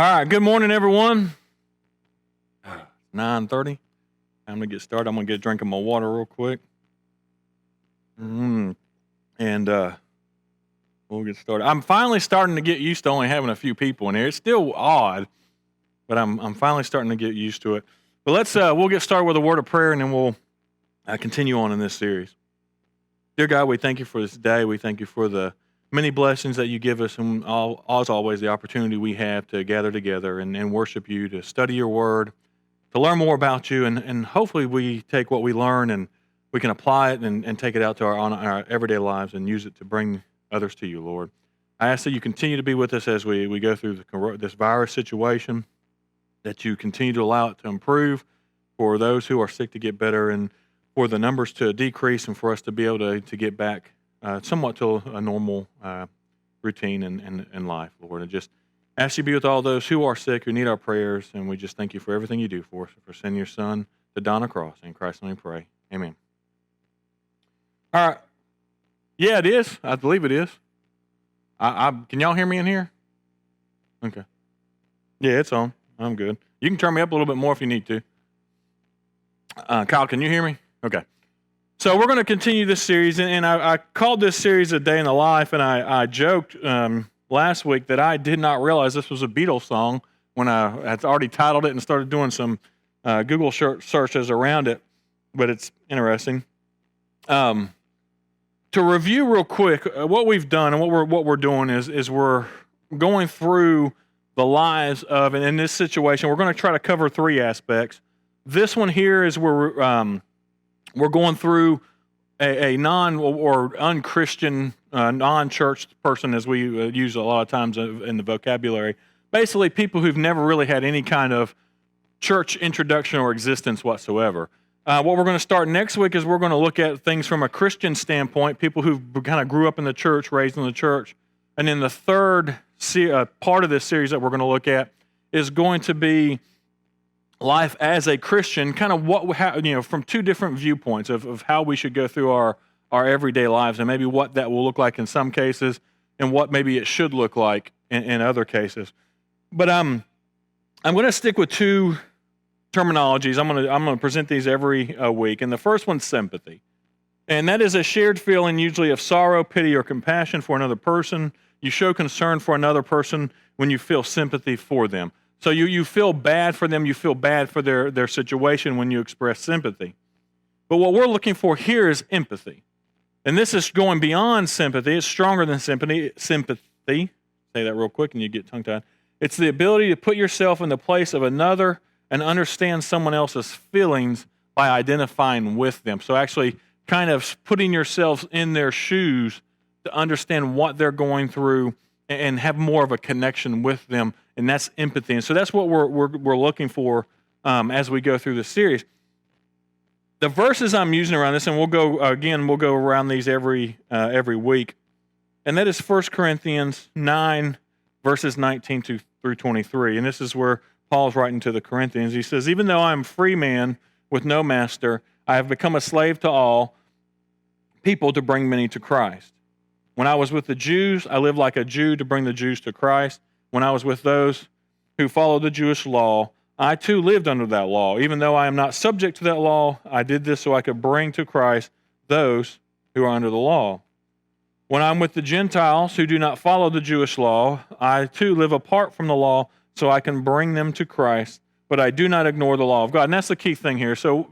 right, good morning, everyone. 9:30. Time to get started. I'm going to get a drink of my water real quick. And we'll get started. I'm finally starting to get used to only having a few people in here. It's still odd, but I'm finally starting to get used to it. But we'll get started with a word of prayer, and then we'll continue on in this series. Dear God, we thank you for this day. We thank you for the many blessings that you give us, and as always, the opportunity we have to gather together and worship you, to study your word, to learn more about you, and hopefully we take what we learn and we can apply it and take it out to our everyday lives and use it to bring others to you, Lord. I ask that you continue to be with us as we go through this virus situation, that you continue to allow it to improve, for those who are sick to get better, and for the numbers to decrease, and for us to be able to get back somewhat to a normal routine in life, Lord. And just ask you to be with all those who are sick, who need our prayers, and we just thank you for everything you do for us, for sending your Son to die on a cross. In Christ's name we pray. Amen. All right. Yeah, it is. I believe it is. Can y'all hear me in here? Okay. Yeah, it's on. I'm good. You can turn me up a little bit more if you need to. Kyle, can you hear me? Okay. So we're going to continue this series, and I called this series A Day in the Life, and I joked last week that I did not realize this was a Beatles song when I had already titled it and started doing some Google searches around it, but it's interesting. To review real quick, what we've done and what we're doing is we're going through the lives of, and in this situation, we're going to try to cover three aspects. This one here is where we're going through a non or unchristian, non-church person, as we use a lot of times in the vocabulary. Basically, people who've never really had any kind of church introduction or existence whatsoever. What we're going to start next week is we're going to look at things from a Christian standpoint, people who kind of grew up in the church, raised in the church. And then the third part of this series that we're going to look at is going to be life as a Christian, kind of from two different viewpoints of how we should go through our everyday lives, and maybe what that will look like in some cases, and what maybe it should look like in other cases. But I'm going to stick with two terminologies. I'm going to present these every week, and the first one's sympathy, and that is a shared feeling, usually of sorrow, pity, or compassion for another person. You show concern for another person when you feel sympathy for them. So you feel bad for them, you feel bad for their situation when you express sympathy. But what we're looking for here is empathy. And this is going beyond sympathy. It's stronger than sympathy. Say that real quick and you get tongue-tied. It's the ability to put yourself in the place of another and understand someone else's feelings by identifying with them. So actually kind of putting yourselves in their shoes to understand what they're going through and have more of a connection with them, and that's empathy. And so that's what we're looking for as we go through this series. The verses I'm using around this, and we'll go around these every week, and that is 1 Corinthians 9, verses 19 through 23. And this is where Paul's writing to the Corinthians. He says, "Even though I am a free man with no master, I have become a slave to all people to bring many to Christ. When I was with the Jews, I lived like a Jew to bring the Jews to Christ. When I was with those who followed the Jewish law, I too lived under that law. Even though I am not subject to that law, I did this so I could bring to Christ those who are under the law. When I'm with the Gentiles who do not follow the Jewish law, I too live apart from the law so I can bring them to Christ, but I do not ignore the law of God." And that's the key thing here. So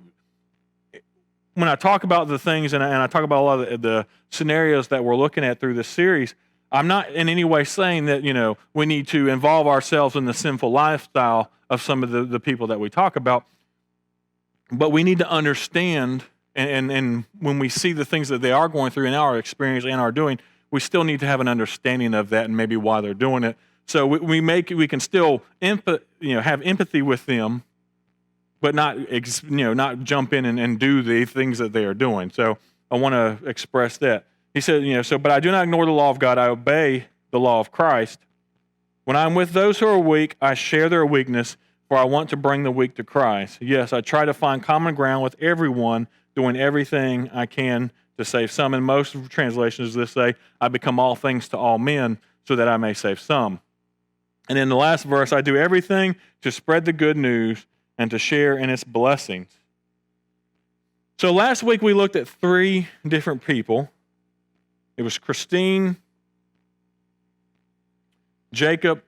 when I talk about the things and I talk about a lot of the scenarios that we're looking at through this series, I'm not in any way saying that, we need to involve ourselves in the sinful lifestyle of some of the people that we talk about, but we need to understand, and when we see the things that they are going through in our experience and are doing, we still need to have an understanding of that and maybe why they're doing it. So we can still have empathy with them, but not jump in and do the things that they are doing. So I want to express that. He said, but I do not ignore the law of God. I obey the law of Christ. When I'm with those who are weak, I share their weakness, for I want to bring the weak to Christ. Yes, I try to find common ground with everyone, doing everything I can to save some. In most translations, this say, I become all things to all men, so that I may save some. And in the last verse, I do everything to spread the good news and to share in its blessings. So last week we looked at 3 different people. It was Christine, Jacob,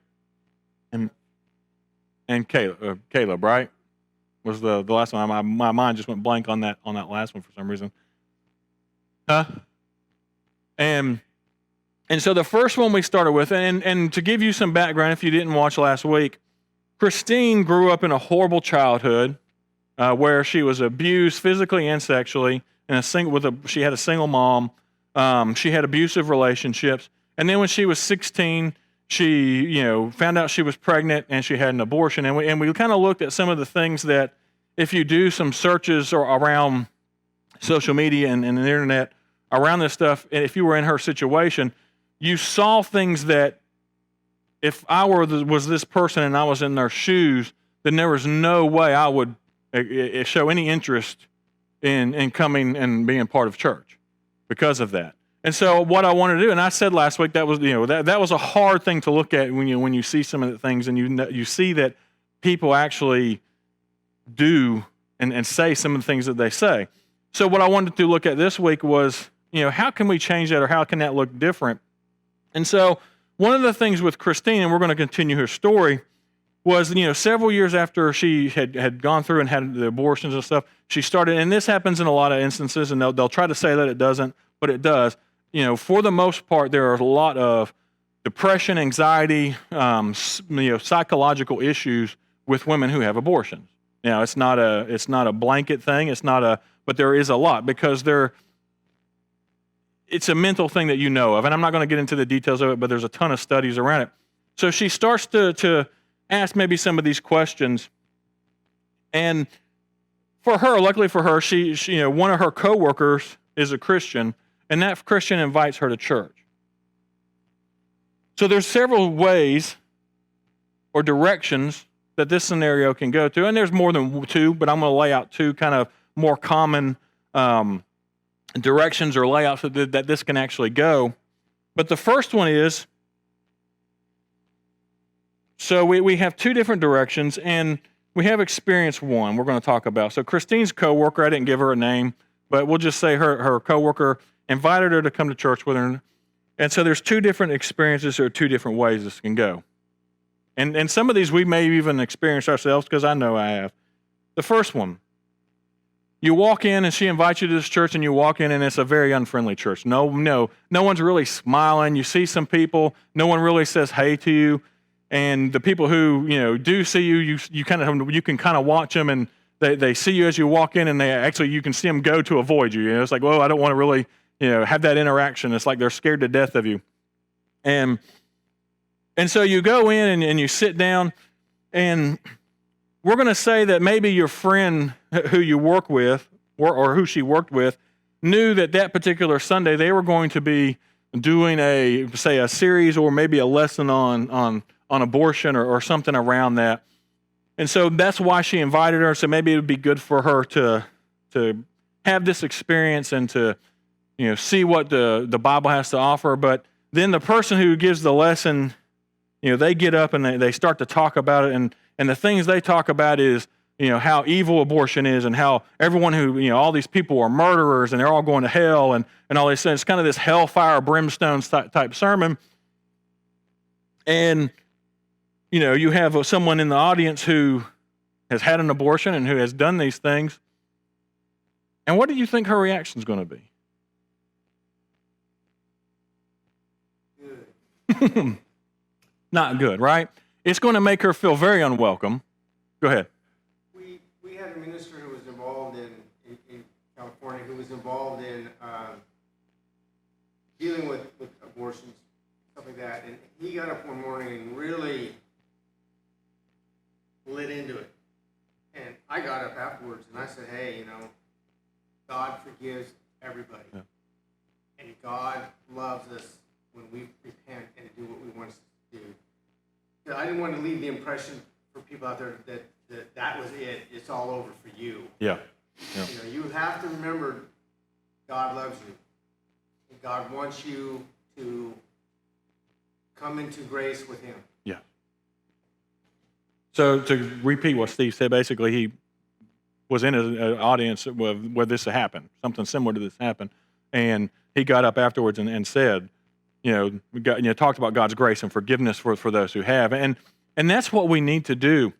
and Caleb, right? Was the last one. My mind just went blank on that last one for some reason. Huh? And so the first one we started with, and to give you some background, if you didn't watch last week, Christine grew up in a horrible childhood where she was abused physically and sexually, and she had a single mom. She had abusive relationships, and then when she was 16, she found out she was pregnant and she had an abortion. And we kind of looked at some of the things that, if you do some searches around social media and the internet around this stuff, and if you were in her situation, you saw things that if I was this person and I was in their shoes, then there was no way I would show any interest in coming and being part of church because of that. And so what I wanted to do, and I said last week, that was that was a hard thing to look at when you see some of the things and you see that people actually do and say some of the things that they say. So what I wanted to look at this week was, how can we change that, or how can that look different? And so one of the things with Christine, and we're going to continue her story, was, several years after she had gone through and had the abortions and stuff, she started, and this happens in a lot of instances, and they'll try to say that it doesn't, but it does. For the most part, there are a lot of depression, anxiety, psychological issues with women who have abortions. It's not a blanket thing. But there is a lot because it's a mental thing that you know of, and I'm not going to get into the details of it, but there's a ton of studies around it. So she starts to ask maybe some of these questions, and for her, luckily for her, she one of her coworkers is a Christian, and that Christian invites her to church. So there's several ways or directions that this scenario can go to, and there's more than 2, but I'm going to lay out 2 kind of more common directions or layouts that this can actually go. But the first one is, so we have 2 different directions, and we have experience 1 we're going to talk about. So Christine's coworker, I didn't give her a name, but we'll just say her coworker invited her to come to church with her. And so there's 2 different experiences or 2 different ways this can go. And some of these we may even experience ourselves, because I know I have. The first one, you walk in and she invites you to this church, and you walk in and it's a very unfriendly church. No one's really smiling. You see some people, no one really says hey to you. And the people who do see you can kind of watch them, and they see you as you walk in, and you can see them go to avoid you. It's like, whoa, I don't want to really have that interaction. It's like they're scared to death of you. And so you go in and you sit down, and we're going to say that maybe your friend who you work with or who she worked with knew that particular Sunday they were going to be doing a series or maybe a lesson on abortion or something around that. And so that's why she invited her. So maybe it would be good for her to have this experience and to see what the Bible has to offer. But then the person who gives the lesson, they get up and they start to talk about it, and the things they talk about is how evil abortion is, and how everyone who all these people are murderers and they're all going to hell, and all this. It's kind of this hellfire brimstone type sermon. And you have someone in the audience who has had an abortion and who has done these things. And what do you think her reaction is going to be? Good. Not good, right? It's going to make her feel very unwelcome. Go ahead. We had a minister who was involved in California who was involved in dealing with abortions, stuff like that. And he got up one morning and really lit into it. And I got up afterwards and I said, hey, God forgives everybody. Yeah. And God loves us when we repent and do what we want us to do. So I didn't want to leave the impression for people out there that was it. It's all over for you. Yeah. You have to remember God loves you. And God wants you to come into grace with Him. Yeah. So to repeat what Steve said, basically he was in an audience where this happened, something similar to this happened, and he got up afterwards and said, talked about God's grace and forgiveness for those who have, and that's what we need to do.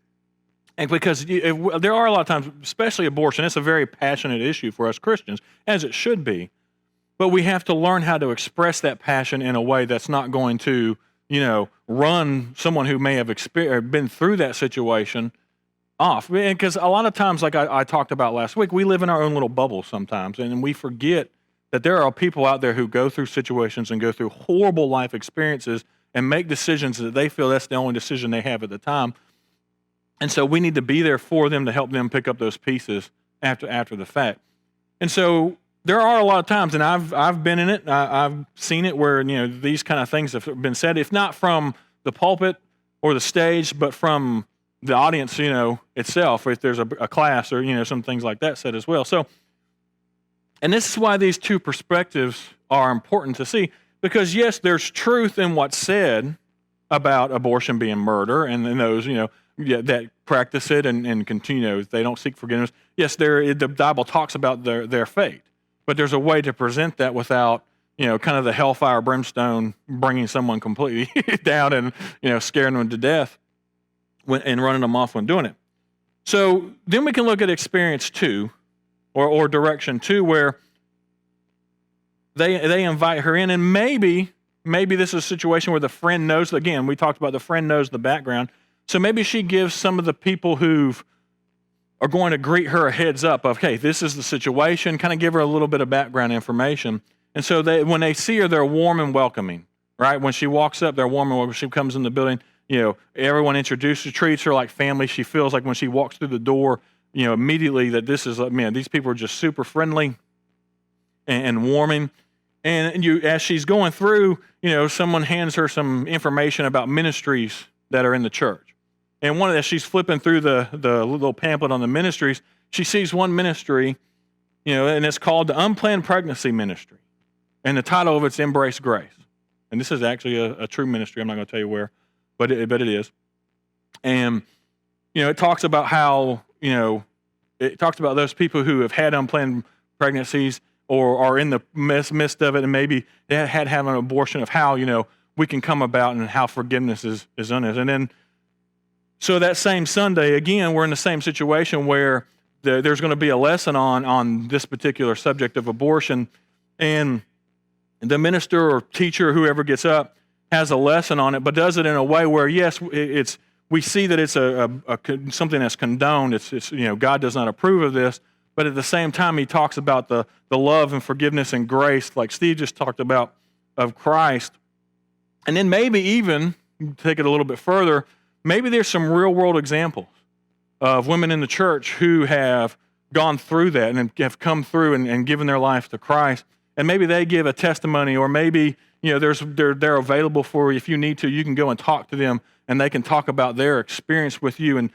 And because there are a lot of times, especially abortion, it's a very passionate issue for us Christians, as it should be. But we have to learn how to express that passion in a way that's not going to, run someone who may have been through that situation off. Because a lot of times, like I talked about last week, we live in our own little bubble sometimes, and we forget that there are people out there who go through situations and go through horrible life experiences and make decisions that they feel that's the only decision they have at the time. And so we need to be there for them to help them pick up those pieces after the fact. And so there are a lot of times, and I've been in it, I've seen it where these kind of things have been said, if not from the pulpit or the stage, but from the audience, itself, if there's a class or some things like that said as well. So, and this is why these two perspectives are important to see, because yes, there's truth in what's said about abortion being murder, and those that practice it and continue, they don't seek forgiveness. Yes, the Bible talks about their fate, but there's a way to present that without, kind of the hellfire brimstone bringing someone completely down and, scaring them to death and running them off when doing it. So then we can look at experience 2 or direction 2, where they invite her in, and maybe this is a situation where the friend knows, again, we talked about the friend knows the background. So maybe she gives some of the people who are going to greet her a heads up of, hey, this is the situation, kind of give her a little bit of background information. And so when they see her, they're warm and welcoming, right? When she walks up, they're warm and welcoming. She comes in the building, everyone introduces, treats her like family. She feels like when she walks through the door, immediately that this is, these people are just super friendly and warming. And as she's going through, someone hands her some information about ministries that are in the church. And as she's flipping through the little pamphlet on the ministries, she sees one ministry, and it's called the Unplanned Pregnancy Ministry. And the title of it's Embrace Grace. And this is actually a true ministry. I'm not going to tell you where, but it is. And, it talks about how, it talks about those people who have had unplanned pregnancies or are in the midst of it, and maybe they had an abortion, of how, we can come about and how forgiveness is on us. And then, so that same Sunday, again, we're in the same situation where there's going to be a lesson on this particular subject of abortion, and the minister or teacher, whoever gets up, has a lesson on it, but does it in a way where, yes, we see that it's something that's condoned. It's God does not approve of this, but at the same time, he talks about the love and forgiveness and grace, like Steve just talked about, of Christ. And then maybe even take it a little bit further. Maybe there's some real-world examples of women in the church who have gone through that and have come through and given their life to Christ. And maybe they give a testimony, or maybe they're available for you. If you need to, you can go and talk to them, and they can talk about their experience with you and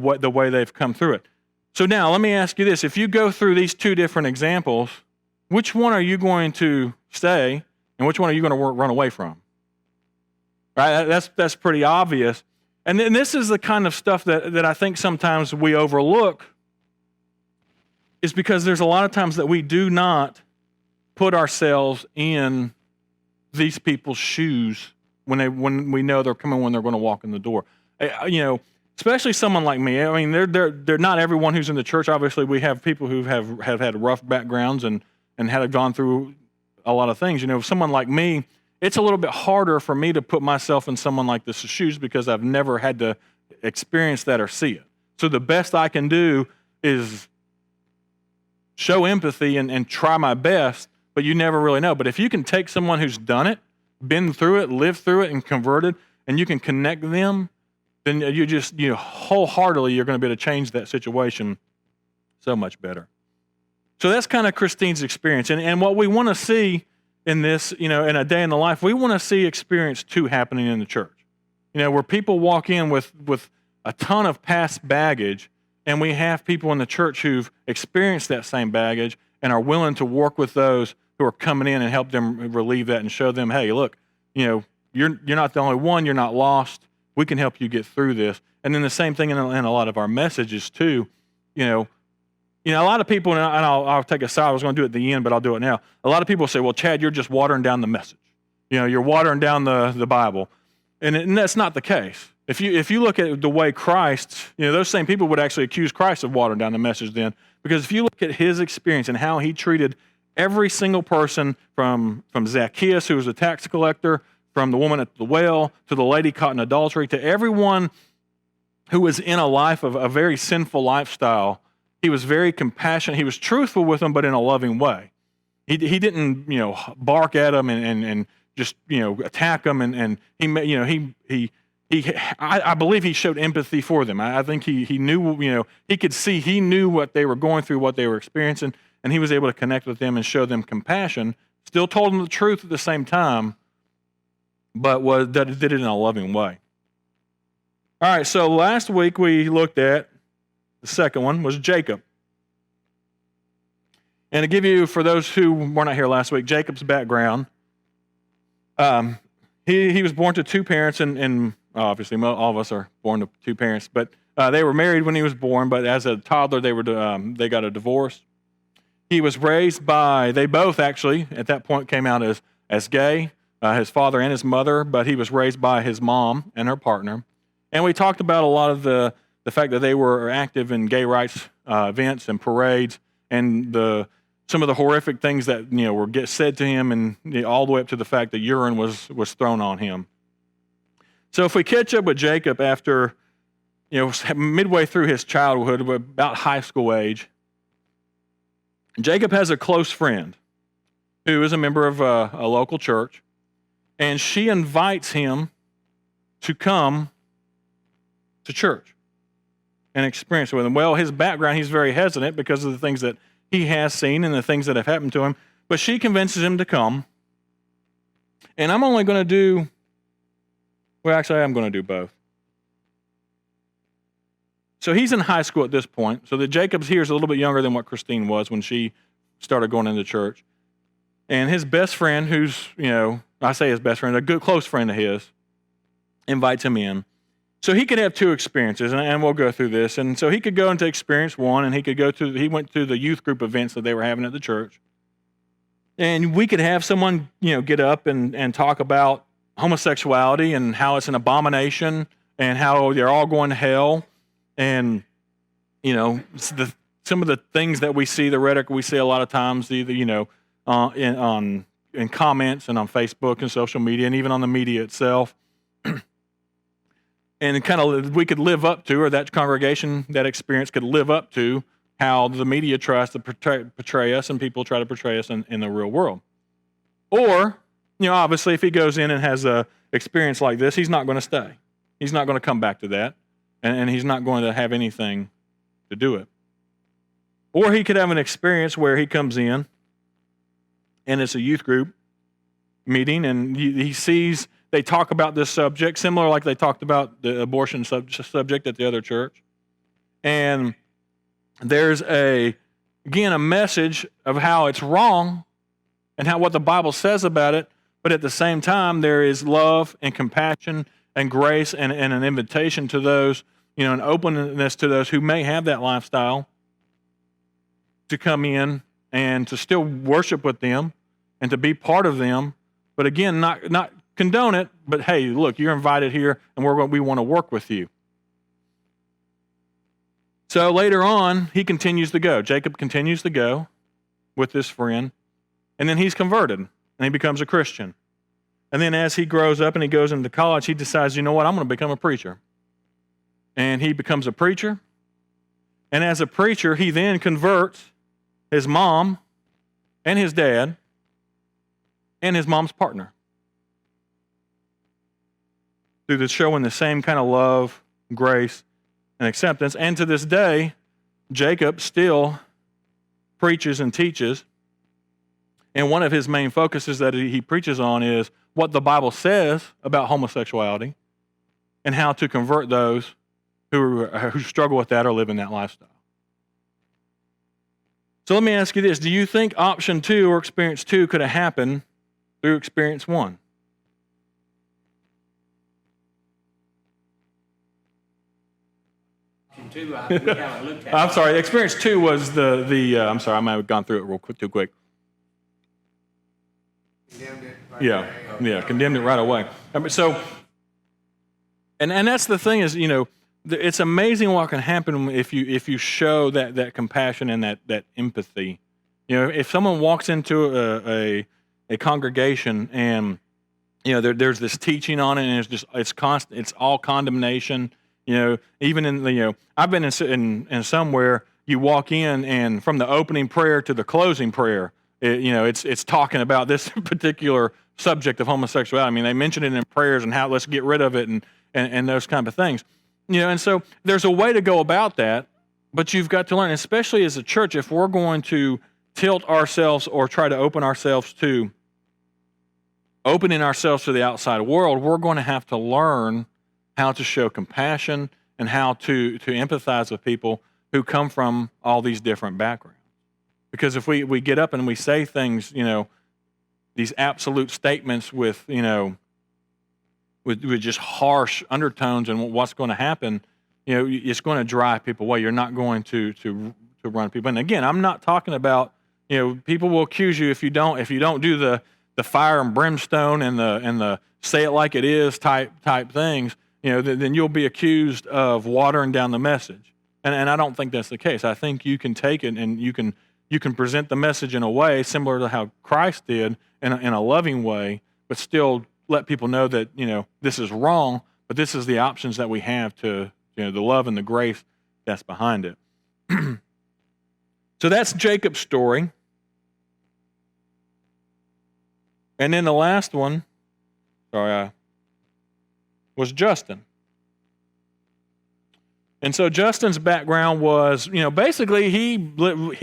what the way they've come through it. So now let me ask you this: if you go through these two different examples, which one are you going to stay, and which one are you going to run away from? Right? That's pretty obvious. And then this is the kind of stuff that I think sometimes we overlook, is because there's a lot of times that we do not put ourselves in these people's shoes when we know they're coming, when they're going to walk in the door. Especially someone like me. I mean, they're not everyone who's in the church. Obviously, we have people who have had rough backgrounds and had gone through a lot of things. Someone like me, it's a little bit harder for me to put myself in someone like this' shoes, because I've never had to experience that or see it. So the best I can do is show empathy and try my best, but you never really know. But if you can take someone who's done it, been through it, lived through it, and converted, and you can connect them, then wholeheartedly you're going to be able to change that situation so much better. So that's kind of Christine's experience. And what we want to see in this, in a day in the life, we want to see experience 2 happening in the church. Where people walk in with a ton of past baggage, and we have people in the church who've experienced that same baggage and are willing to work with those who are coming in and help them relieve that and show them, hey, look, you're not the only one, you're not lost. We can help you get through this. And then the same thing in a lot of our messages too. A lot of people, and I'll take a side. I was going to do it at the end, but I'll do it now. A lot of people say, well, Chad, you're just watering down the message. You're watering down the Bible. And that's not the case. If you look at the way Christ, those same people would actually accuse Christ of watering down the message then. Because if you look at his experience and how he treated every single person from Zacchaeus, who was a tax collector, from the woman at the well, to the lady caught in adultery, to everyone who was in a life of a very sinful lifestyle, he was very compassionate. He was truthful with them, but in a loving way. He didn't, bark at them and just, attack them. And I believe he showed empathy for them. I think he knew, he could see, he knew what they were going through, what they were experiencing, and he was able to connect with them and show them compassion. Still told them the truth at the same time, but did it in a loving way. All right, so last week we looked at, the second one was Jacob. And to give you, for those who were not here last week, Jacob's background, he was born to two parents, and obviously all of us are born to two parents, but they were married when he was born, but as a toddler they got a divorce. He was raised by, they both actually at that point came out as gay, his father and his mother, but he was raised by his mom and her partner. And we talked about a lot of the fact that they were active in gay rights events and parades, and some of the horrific things that were said to him, and all the way up to the fact that urine was thrown on him. So if we catch up with Jacob after midway through his childhood, about high school age, Jacob has a close friend who is a member of a local church, and she invites him to come to church and experience it with him. Well, his background, he's very hesitant because of the things that he has seen and the things that have happened to him, but she convinces him to come. And I'm only going to do, well, actually, I'm going to do both. So he's in high school at this point. So that Jacob's here is a little bit younger than what Christine was when she started going into church. And his best friend, who's, I say his best friend, a good close friend of his, invites him in. So he could have two experiences, and we'll go through this. And so he could go into experience one, and he went to the youth group events that they were having at the church. And we could have someone, get up and talk about homosexuality and how it's an abomination and how they're all going to hell. And, some of the things that we see, the rhetoric we see a lot of times, either, in comments and on Facebook and social media and even on the media itself. And kind of we could live up to, or that congregation, that experience could live up to how the media tries to portray us and people try to portray us in the real world. Or, obviously if he goes in and has a experience like this, he's not going to stay. He's not going to come back to that. And he's not going to have anything to do it. Or he could have an experience where he comes in and it's a youth group meeting and he sees, they talk about this subject, similar like they talked about the abortion subject at the other church. And there's a message of how it's wrong and what the Bible says about it, but at the same time there is love and compassion and grace and an invitation to those, an openness to those who may have that lifestyle to come in and to still worship with them and to be part of them. But again, not condone it, but hey, look, you're invited here and we want to work with you. So later on, he continues to go. Jacob continues to go with this friend, and then he's converted and he becomes a Christian. And then as he grows up and he goes into college, he decides, I'm going to become a preacher. And he becomes a preacher. And as a preacher, he then converts his mom and his dad and his mom's partner through showing the same kind of love, grace, and acceptance. And to this day, Jacob still preaches and teaches. And one of his main focuses that he preaches on is what the Bible says about homosexuality and how to convert those who struggle with that or live in that lifestyle. So let me ask you this. Do you think option 2 or experience 2 could have happened through experience 1? and 2 we haven't looked at. I'm sorry. Experience 2 was the. I'm sorry. I might have gone through it real quick, too quick. Condemned it right Yeah, away. yeah, condemned it right away. I mean, so, and that's the thing is, it's amazing what can happen if you show that compassion and that empathy. If someone walks into a congregation and there's this teaching on it and it's constant, it's all condemnation. Even in I've been in somewhere you walk in and from the opening prayer to the closing prayer, it's talking about this particular subject of homosexuality. I mean, they mention it in prayers and how let's get rid of it and those kind of things. And so there's a way to go about that, but you've got to learn, especially as a church, if we're going to tilt ourselves or try to opening ourselves to the outside world, we're going to have to learn how to show compassion and how to empathize with people who come from all these different backgrounds. Because if we get up and we say things, these absolute statements with just harsh undertones and what's going to happen, it's going to drive people away. You're not going to run people. And again, I'm not talking about, people will accuse you if you don't do the fire and brimstone and the say it like it is type things, then you'll be accused of watering down the message. And I don't think that's the case. I think you can take it and you can present the message in a way similar to how Christ did in a loving way, but still let people know that, this is wrong, but this is the options that we have to, the love and the grace that's behind it. So that's Jacob's story. And then the last one, was Justin. And so Justin's background was, basically he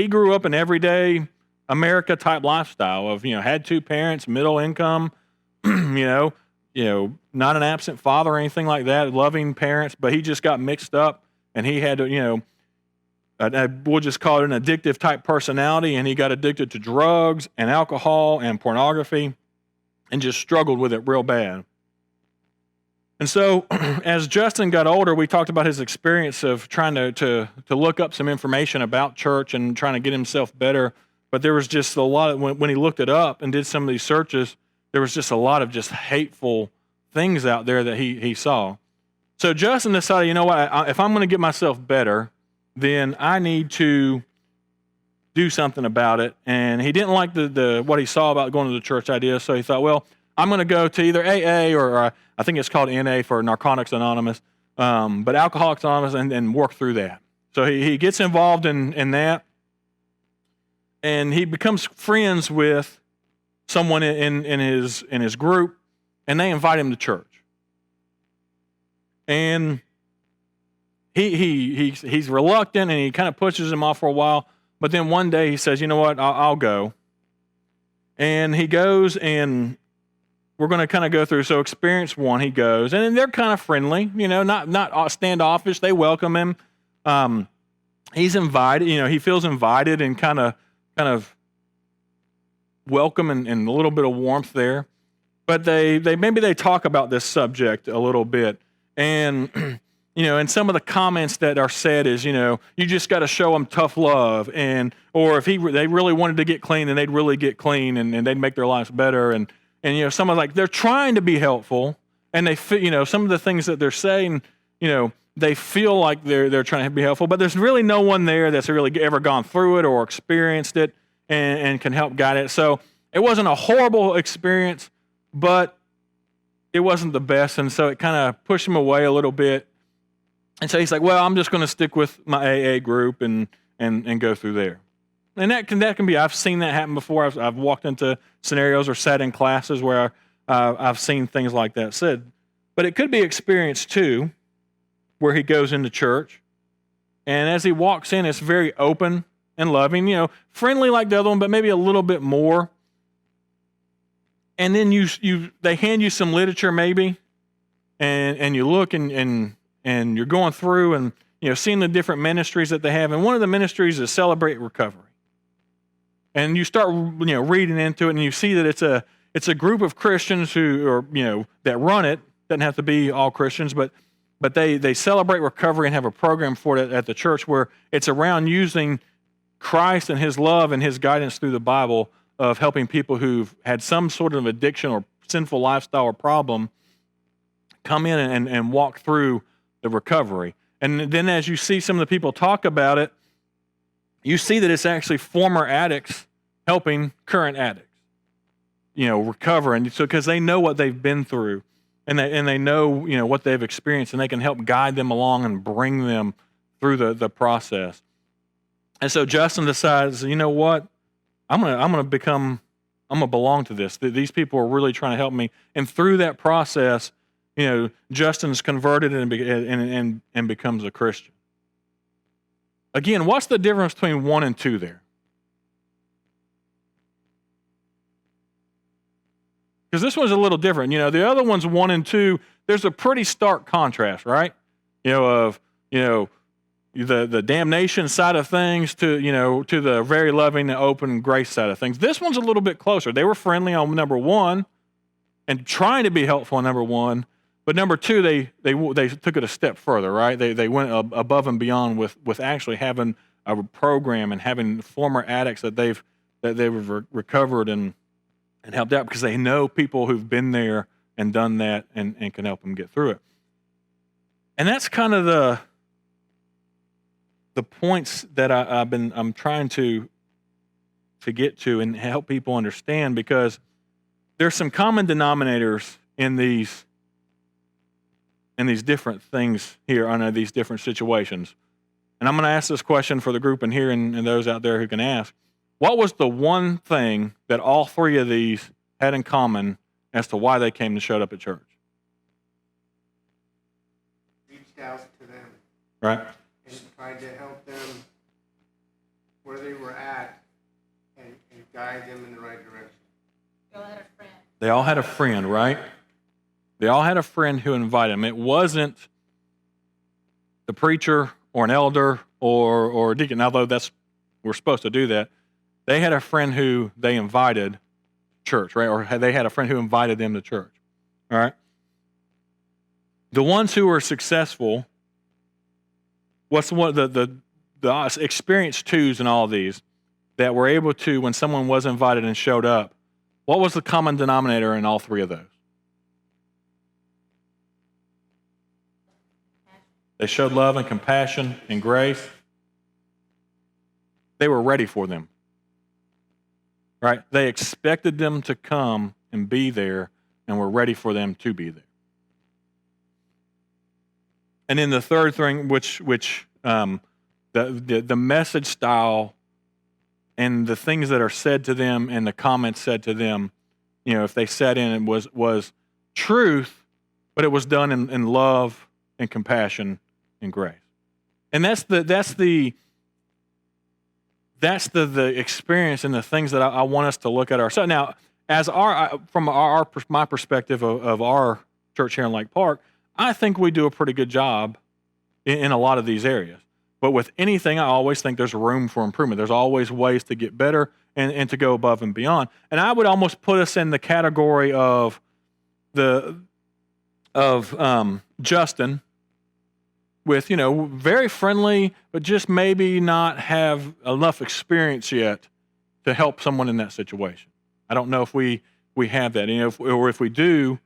grew up in everyday America type lifestyle of, had 2 parents, middle income, not an absent father or anything like that, loving parents, but he just got mixed up and he had to, we'll just call it an addictive type personality, and he got addicted to drugs and alcohol and pornography and just struggled with it real bad. And so as Justin got older, we talked about his experience of trying to look up some information about church and trying to get himself better. But there was just a lot of, when he looked it up and did some of these searches, there was just a lot of just hateful things out there that he saw. So Justin decided, if I'm going to get myself better, then I need to do something about it. And he didn't like the what he saw about going to the church idea, so he thought, well, I'm going to go to either AA or I think it's called NA for Narcotics Anonymous, but Alcoholics Anonymous, and work through that. So he gets involved in that, and he becomes friends with someone in his group, and they invite him to church. And he's reluctant, and he kind of pushes him off for a while. But then one day he says, "You know what? I'll go." And he goes, and we're going to kind of go through. So experience 1, he goes, and they're kind of friendly, not standoffish. They welcome him. He's invited. He feels invited and kind of welcome and a little bit of warmth there. But they maybe talk about this subject a little bit, and and some of the comments that are said is, you just got to show them tough love, or if they really wanted to get clean, then they'd really get clean, and they'd make their lives better, and someone like they're trying to be helpful, and they some of the things that they're saying, they feel like they're trying to be helpful, but there's really no one there that's really ever gone through it or experienced it and can help guide it. So it wasn't a horrible experience, but it wasn't the best, and so it kind of pushed him away a little bit. And so he's like, well, I'm just going to stick with my AA group and go through there. And that can be, I've seen that happen before. I've walked into scenarios or sat in classes where I've seen things like that said. But it could be experience 2, where he goes into church, and as he walks in, it's very open and loving, friendly like the other one, but maybe a little bit more. And then they hand you some literature maybe, and you look and you're going through and seeing the different ministries that they have, and one of the ministries is Celebrate Recovery. And you start reading into it, and you see that it's a group of Christians who are that run it. Doesn't have to be all Christians, but but they celebrate recovery and have a program for it at the church where it's around using Christ and his love and his guidance through the Bible of helping people who've had some sort of addiction or sinful lifestyle or problem come in and walk through the recovery. And then as you see some of the people talk about it, you see that it's actually former addicts helping current addicts, recover. And so because they know what they've been through and they know, what they've experienced, and they can help guide them along and bring them through the process. And so Justin decides, you know what? I'm gonna belong to this. These people are really trying to help me. And through that process, Justin's converted and becomes a Christian. Again, what's the difference between 1 and 2 there? Because this one's a little different. The other one's 1 and 2. There's a pretty stark contrast, right? Of the damnation side of things to the very loving and open grace side of things. This one's a little bit closer. They were friendly on number 1 and trying to be helpful on number 1, but number 2 they took it a step further, right? They went above and beyond with actually having a program and having former addicts that they've recovered and helped out, because they know people who've been there and done that and can help them get through it. And that's kind of the points that I'm trying to get to and help people understand, because there's some common denominators in these different things here under these different situations. And I'm going to ask this question for the group in here and those out there who can ask. What was the one thing that all 3 of these had in common as to why they came and showed up at church? Reached out to them. Right. And tried to help them where they were at and guide them in the right direction. They all had a friend. They all had a friend, right? They all had a friend who invited them. It wasn't the preacher or an elder or a deacon, although we're supposed to do that. They had a friend who they invited to church, right? Or they had a friend who invited them to church, all right? The ones who were successful, what's the experienced 2s in all of these that were able to, when someone was invited and showed up, what was the common denominator in all 3 of those? They showed love and compassion and grace. They were ready for them, right? They expected them to come and be there and were ready for them to be there. And then the third thing, which the message style and the things that are said to them and the comments said to them, if they sat in, it was truth, but it was done in love and compassion and grace. And that's the experience and the things that I want us to look at ourselves. Now, as from my perspective of our church here in Lake Park, I think we do a pretty good job in a lot of these areas. But with anything, I always think there's room for improvement. There's always ways to get better and to go above and beyond. And I would almost put us in the category of Justin, with very friendly, but just maybe not have enough experience yet to help someone in that situation. I don't know if we have that, or if we do,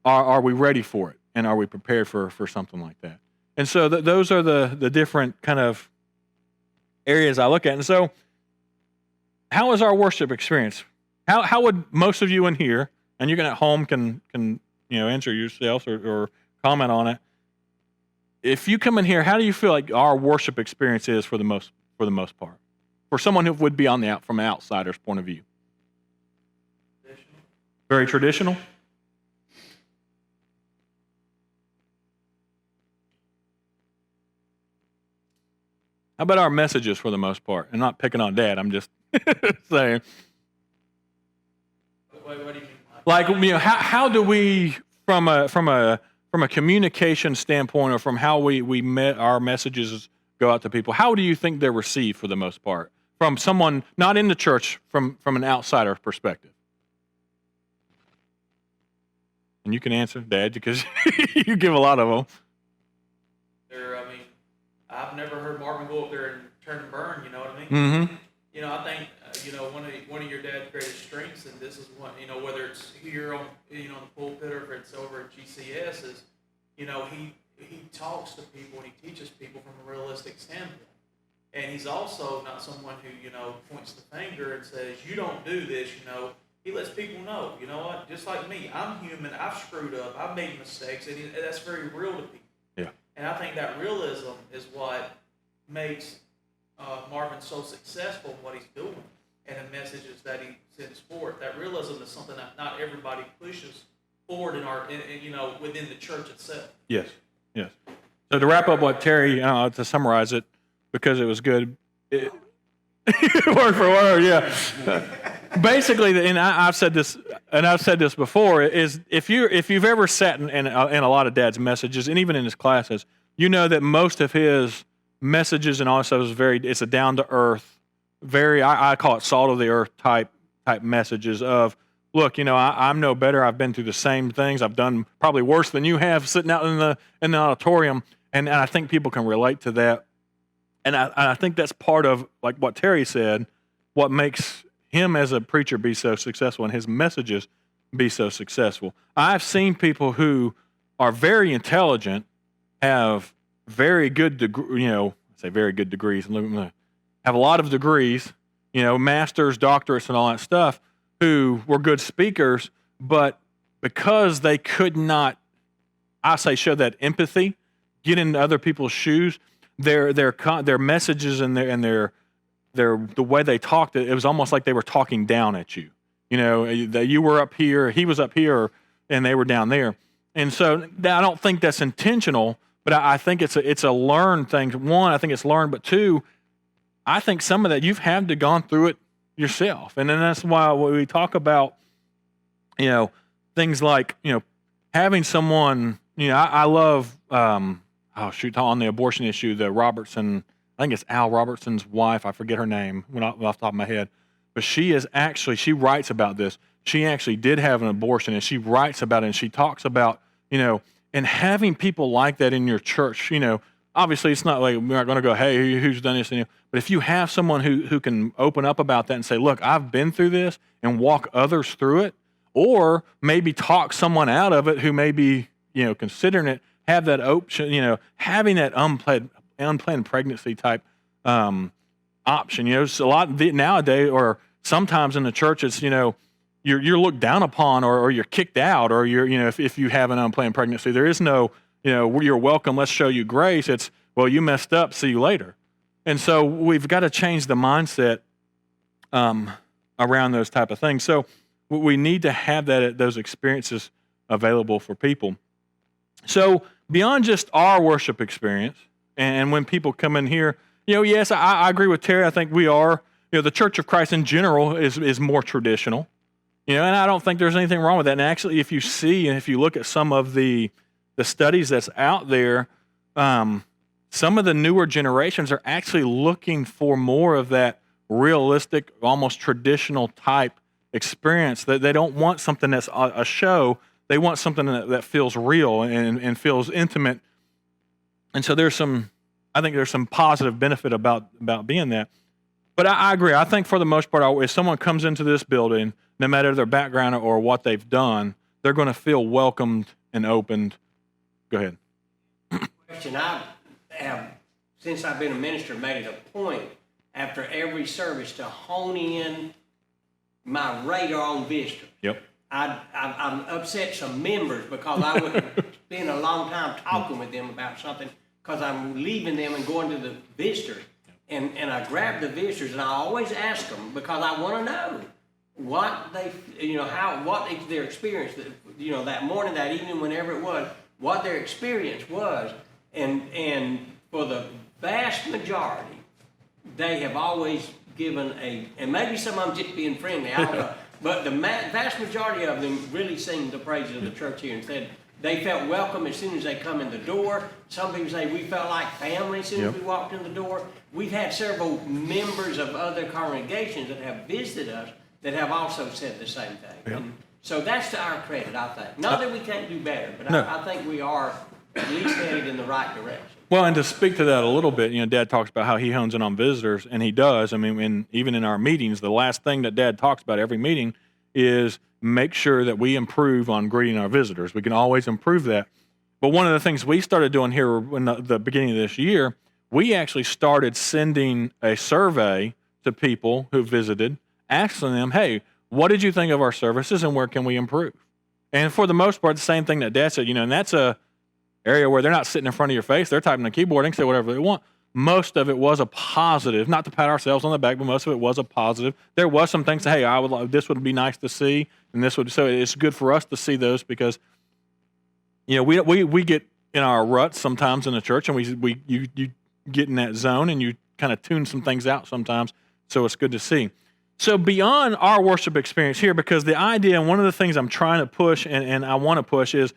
are we ready for it, and are we prepared for something like that? And so those are the different kind of areas I look at. And so, how is our worship experience? How would most of you in here, and you can at home can answer yourselves or comment on it. If you come in here, how do you feel like our worship experience is for the most part? For someone who would be from an outsider's point of view. Traditional. Very traditional? How about our messages for the most part? I'm not picking on Dad, I'm just saying. What do you mean? Like, how do we, from a communication standpoint, or from how we met our messages go out to people, how do you think they're received for the most part? From someone not in the church, from an outsider perspective. And you can answer, Dad, because you give a lot of them. I mean, I've never heard Marvin go up there and turn and burn. You know what I mean? Mm-hmm. You know, I think one of your dad's greatest strengths, and this is one, whether it's here on the pulpit or if it's over at GCS, is he talks to people and he teaches people from a realistic standpoint. And he's also not someone who points the finger and says you don't do this. He lets people know. You know what? Just like me, I'm human. I've screwed up. I've made mistakes, and that's very real to people. Yeah. And I think that realism is what makes Marvin so successful in what he's doing and the messages that he sends forth. That realism is something that not everybody pushes forward within the church itself. Yes. Yes. So to wrap up what Terry, to summarize it, because it was good, word for word, yeah. Basically, and I've said this before, is if you've ever sat in a lot of Dad's messages, and even in his classes, you know that most of his messages and also it's a down to earth, I call it salt of the earth type messages of, look, I'm no better. I've been through the same things. I've done probably worse than you have sitting out in the auditorium, and I think people can relate to that. And I think that's part of, like what Terry said, what makes him as a preacher be so successful and his messages be so successful. I've seen people who are very intelligent, have very good very good degrees, have a lot of degrees, masters, doctorates, and all that stuff, who were good speakers, but because they could not, show that empathy, get into other people's shoes, their messages and their the way they talked, it was almost like they were talking down at you. That you were up here, he was up here, and they were down there. And so I don't think that's intentional, but I think it's a learned thing. One, I think it's learned, but two, I think some of that you've had to gone through it yourself. And then that's why when we talk about, things like, having someone, I love, on the abortion issue, the Robertson, I think it's Al Robertson's wife. I forget her name off the top of my head, but she writes about this. She actually did have an abortion, and she writes about it, and she talks about, and having people like that in your church, obviously it's not like we're not going to go, hey, who's done this? But if you have someone who can open up about that and say, look, I've been through this, and walk others through it, or maybe talk someone out of it who may be, considering it, have that option, having that unplanned pregnancy type option. It's a lot nowadays, or sometimes in the church, it's, you're looked down upon, or you're kicked out, or if you have an unplanned pregnancy, there is no, you're welcome, let's show you grace. It's, well, you messed up, see you later. And so we've got to change the mindset around those type of things. So we need to have those experiences available for people. So beyond just our worship experience, and when people come in here, yes, I agree with Terry. I think we are, the Church of Christ in general is more traditional, and I don't think there's anything wrong with that. And actually, if you see and if you look at some of the studies that's out there, some of the newer generations are actually looking for more of that realistic, almost traditional type experience. That they don't want something that's a show. They want something that feels real and feels intimate. And so I think there's some positive benefit about being that. But I agree. I think for the most part, if someone comes into this building, no matter their background or what they've done, they're going to feel welcomed and opened. Go ahead. Question. I have, since I've been a minister, made it a point after every service to hone in my radar on visitors. Yep. I've upset some members because I would spend a long time talking with them about something because I'm leaving them and going to the visitors. And I grab the visitors and I always ask them because I want to know what they, what their experience, that morning, that evening, whenever it was, what their experience was. And for the vast majority, they have always given and maybe some of them just being friendly, I don't know. But the vast majority of them really sing the praises of the church here and said they felt welcome as soon as they come in the door. Some people say we felt like family as soon as we walked in the door. We've had several members of other congregations that have visited us that have also said the same thing. Yep. And so that's to our credit, I think. Not that we can't do better, but No. I think we are at least headed in the right direction. Well, and to speak to that a little bit, Dad talks about how he hones in on visitors, and he does. I mean, even in our meetings, the last thing that Dad talks about every meeting is make sure that we improve on greeting our visitors. We can always improve that. But one of the things we started doing here in the beginning of this year, we actually started sending a survey to people who visited, asking them, hey, what did you think of our services and where can we improve? And for the most part, the same thing that Dad said, and that's a area where they're not sitting in front of your face. They're typing the keyboard and say whatever they want. Most of it was a positive, not to pat ourselves on the back, but most of it was a positive. There was some things, hey, this would be nice to see, and so it's good for us to see those because, we get in our ruts sometimes in the church, and you get in that zone and you kind of tune some things out sometimes. So it's good to see. So beyond our worship experience here, because the idea, and one of the things I'm trying to push and I want to push is,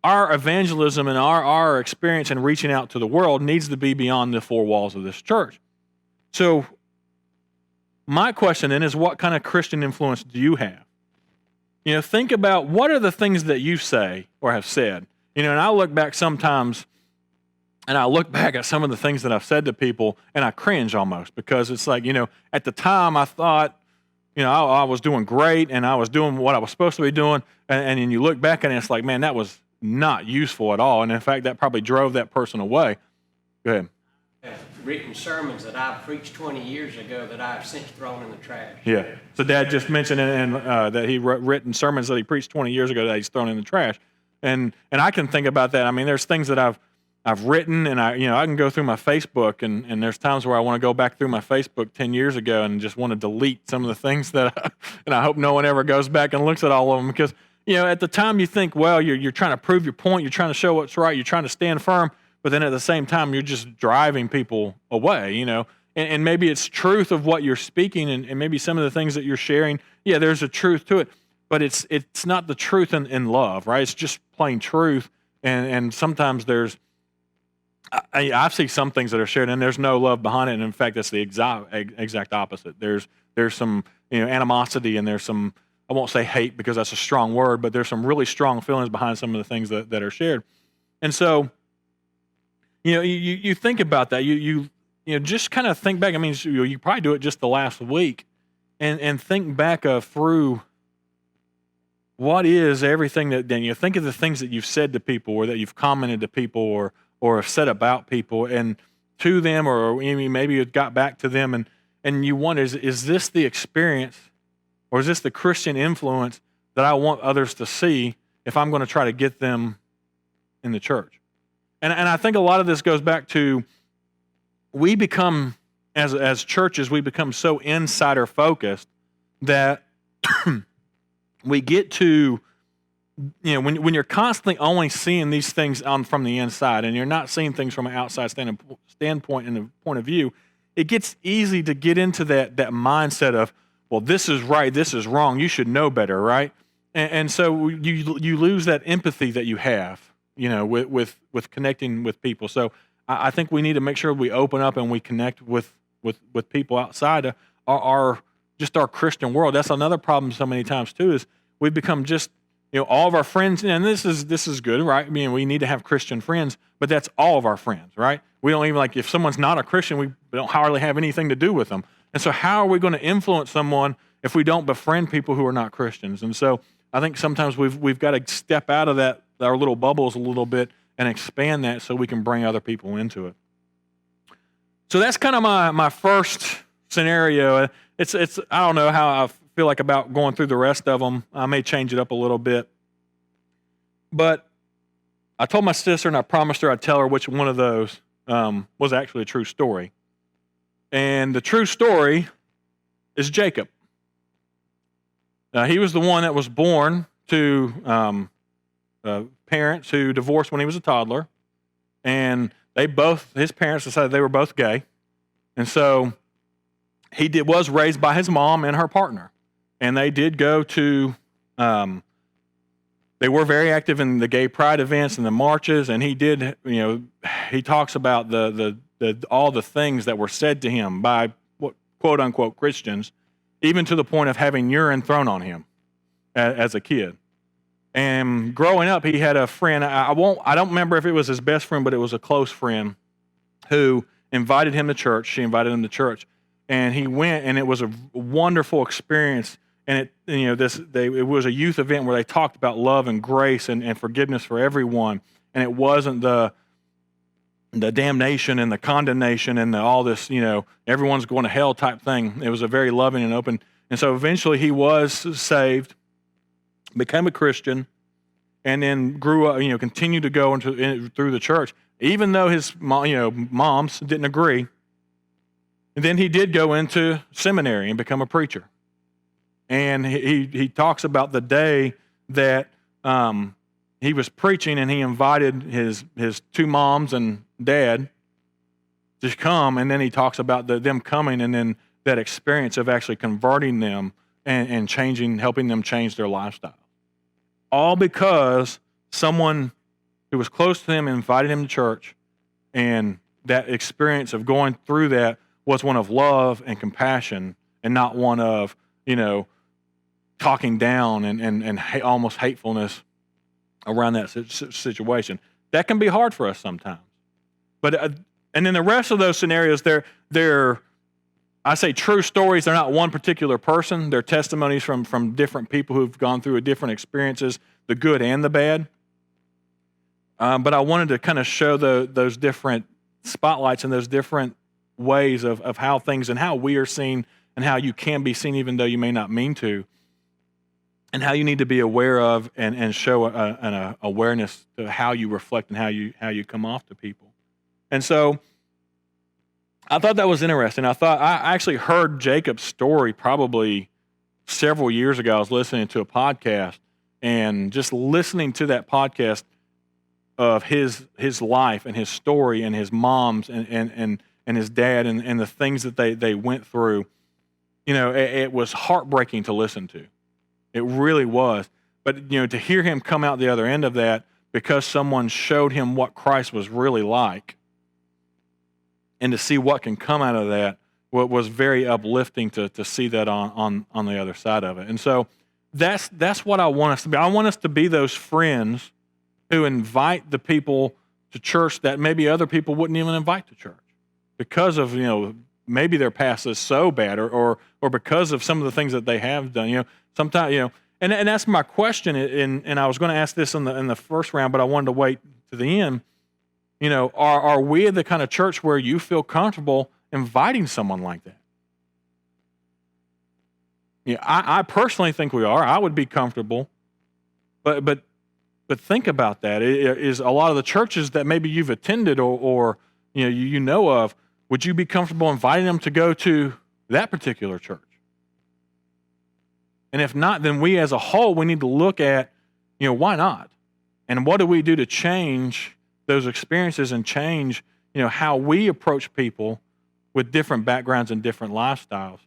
our evangelism and our experience in reaching out to the world needs to be beyond the four walls of this church. So my question then is, what kind of Christian influence do you have? Think about what are the things that you say or have said. And I look back sometimes and I look back at some of the things that I've said to people and I cringe almost because it's like, at the time I thought, I was doing great and I was doing what I was supposed to be doing. And then you look back and it's like, man, that was not useful at all. And in fact, that probably drove that person away. Go ahead. I've written sermons that I preached 20 years ago that I've since thrown in the trash. Yeah. So Dad just mentioned that he written sermons that he preached 20 years ago that he's thrown in the trash. And I can think about that. I mean, there's things that I've written, and I can go through my Facebook, and there's times where I want to go back through my Facebook 10 years ago and just want to delete some of the things that, and I hope no one ever goes back and looks at all of them because, at the time you think, well, you're trying to prove your point, you're trying to show what's right, you're trying to stand firm, but then at the same time you're just driving people away, and maybe it's truth of what you're speaking, and maybe some of the things that you're sharing, yeah, there's a truth to it, but it's not the truth in love, right? It's just plain truth, and sometimes there's, I've seen some things that are shared, and there's no love behind it, and in fact, that's the exact opposite. There's some animosity, and there's some, I won't say hate because that's a strong word, but there's some really strong feelings behind some of the things that are shared. And so, you think about that. You just kind of think back. I mean, you probably do it just the last week, and think back through what is everything that. Then you think of the things that you've said to people, or that you've commented to people, or have said about people, and to them, or maybe it got back to them, and you wonder, is this the experience? Or is this the Christian influence that I want others to see if I'm going to try to get them in the church? And I think a lot of this goes back to we become, as churches, we become so insider focused that we get to, when you're constantly only seeing these things from the inside and you're not seeing things from an outside standpoint and the point of view, it gets easy to get into that mindset of, well, this is right, this is wrong, you should know better, right? And so you lose that empathy that you have, with connecting with people. So I think we need to make sure we open up and we connect with people outside of our Christian world. That's another problem so many times too, is we've become just, all of our friends, and this is good, right? I mean, we need to have Christian friends, but that's all of our friends, right? We don't even, if someone's not a Christian, we don't hardly have anything to do with them. And so how are we going to influence someone if we don't befriend people who are not Christians? And so I think sometimes we've got to step out of our little bubbles a little bit and expand that so we can bring other people into it. So that's kind of my first scenario. It's I don't know how I feel like about going through the rest of them. I may change it up a little bit. But I told my sister, and I promised her I'd tell her which one of those was actually a true story. And the true story is Jacob. He was the one that was born to parents who divorced when he was a toddler, and his parents decided they were both gay, and so he was raised by his mom and her partner, and they did go to. They were very active in the gay pride events and the marches, and he did. He talks about all the things that were said to him by quote unquote Christians, even to the point of having urine thrown on him as a kid. And growing up, he had a friend. I don't remember if it was his best friend, but it was a close friend who invited him to church. She invited him to church, and he went, and it was a wonderful experience. And it was a youth event where they talked about love and grace and forgiveness for everyone. And it wasn't the damnation and the condemnation and all this, everyone's going to hell type thing. It was a very loving and open. And so eventually he was saved, became a Christian, and then grew up, continued to go through the church, even though his moms didn't agree. And then he did go into seminary and become a preacher. And he talks about the day that he was preaching, and he invited his two moms and dad to come, and then he talks about them coming, and then that experience of actually converting them and helping them change their lifestyle. All because someone who was close to them invited him to church, and that experience of going through that was one of love and compassion, and not one of, talking down and almost hatefulness around that situation. That can be hard for us sometimes. But and then the rest of those scenarios, they're I say true stories. They're not one particular person. They're testimonies from different people who've gone through different experiences, the good and the bad. But I wanted to kind of show those different spotlights and those different ways of how things and how we are seen and how you can be seen even though you may not mean to, and how you need to be aware of and show an awareness to how you reflect and how you come off to people. And so I thought that was interesting. I actually heard Jacob's story probably several years ago. I was listening to a podcast, and just listening to that podcast of his life and his story and his mom's and his dad and the things that they went through, it was heartbreaking to listen to. It really was. But, to hear him come out the other end of that because someone showed him what Christ was really like, and to see what can come out of that, was very uplifting to see that on the other side of it. And so that's what I want us to be. I want us to be those friends who invite the people to church that maybe other people wouldn't even invite to church because of, maybe their past is so bad or because of some of the things that they have done. Sometimes, and that's my question. And I was going to ask this in the first round, but I wanted to wait to the end. Are we the kind of church where you feel comfortable inviting someone like that? I personally think we are. I would be comfortable, but think about that. Is a lot of the churches that maybe you've attended or you know of, would you be comfortable inviting them to go to that particular church? And if not, then we as a whole, we need to look at, why not? And what do we do to change those experiences and change, how we approach people with different backgrounds and different lifestyles?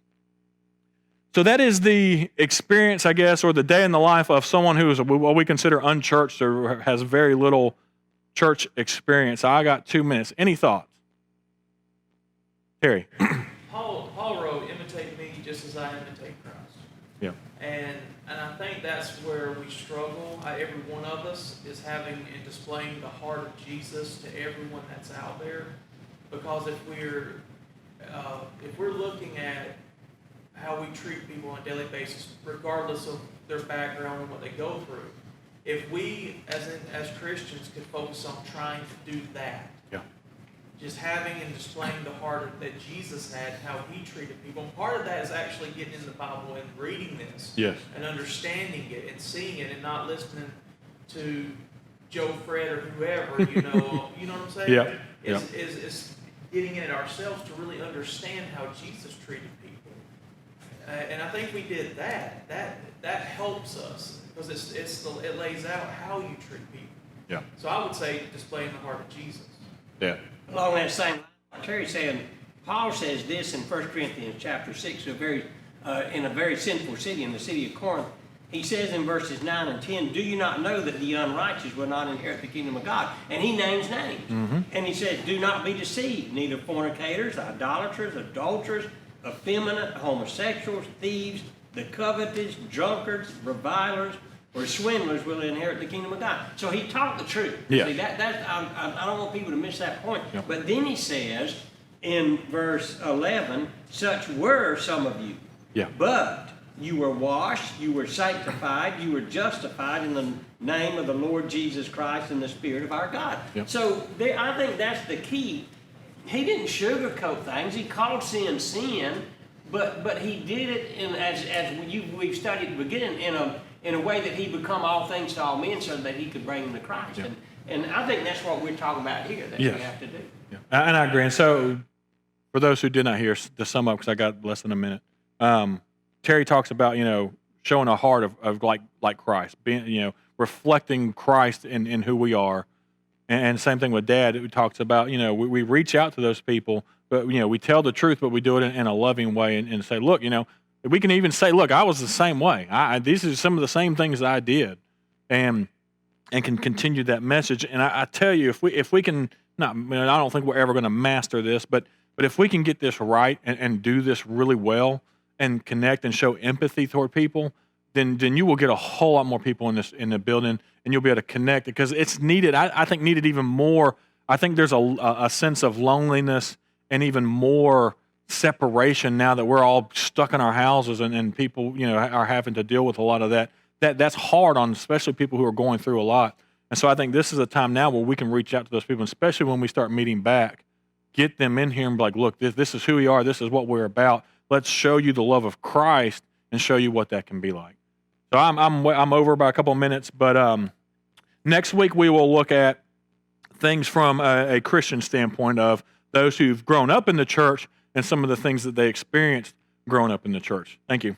So that is the experience, I guess, or the day in the life of someone who is what we consider unchurched or has very little church experience. I got 2 minutes. Any thoughts? Terry. Paul wrote, imitate me just as I imitate Christ. Yeah. And I think that's where we struggle. Every one of us is having and displaying the heart of Jesus to everyone that's out there. Because if we're looking at how we treat people on a daily basis, regardless of their background and what they go through, if we as Christians could focus on trying to do that, just having and displaying the heart that Jesus had, how he treated people. And part of that is actually getting in the Bible and reading this. Yes. And understanding it and seeing it and not listening to Joe Fred or whoever, you know what I'm saying? Yeah. Is getting it ourselves to really understand how Jesus treated people. And I think we did that. That helps us because it lays out how you treat people. Yeah. So I would say displaying the heart of Jesus. Yeah. Along that same line, Terry saying, Paul says this in 1 Corinthians chapter 6, in a very sinful city, in the city of Corinth. He says in verses 9 and 10, do you not know that the unrighteous will not inherit the kingdom of God? And he names names. Mm-hmm. And he says, do not be deceived, neither fornicators, idolaters, adulterers, effeminate, homosexuals, thieves, the covetous, drunkards, revilers, or swindlers will inherit the kingdom of God. So he taught the truth. Yeah. See, I don't want people to miss that point. Yeah. But then he says in verse 11, such were some of you. Yeah. But you were washed, you were sanctified, you were justified in the name of the Lord Jesus Christ and the Spirit of our God. Yep. So I think that's the key. He didn't sugarcoat things. He called sin sin, but he did it we've studied at the beginning in a way that he become all things to all men, so that he could bring them to Christ. Yep. And I think that's what we're talking about here that Yes. we have to do. Yeah. And I agree. And so, for those who did not hear, to sum up, because I got less than a minute, Terry talks about, showing a heart of like Christ, being, reflecting Christ in who we are. And same thing with Dad, who talks about, we reach out to those people, but, we tell the truth, but we do it in a loving way and say, look, we can even say, look, I was the same way. These are some of the same things I did, and can continue that message. And I tell you, if we can, I don't think we're ever going to master this, but if we can get this right and do this really well and connect and show empathy toward people, then you will get a whole lot more people in the building, and you'll be able to connect, because it's needed. I think needed even more. I think there's a sense of loneliness and even more separation now that we're all stuck in our houses, and people are having to deal with a lot of that. That's hard on especially people who are going through a lot. And so I think this is a time now where we can reach out to those people, especially when we start meeting back, get them in here and be like, look, this is who we are. This is what we're about. Let's show you the love of Christ and show you what that can be like. So I'm over by a couple of minutes, but next week we will look at things from a Christian standpoint of those who've grown up in the church and some of the things that they experienced growing up in the church. Thank you.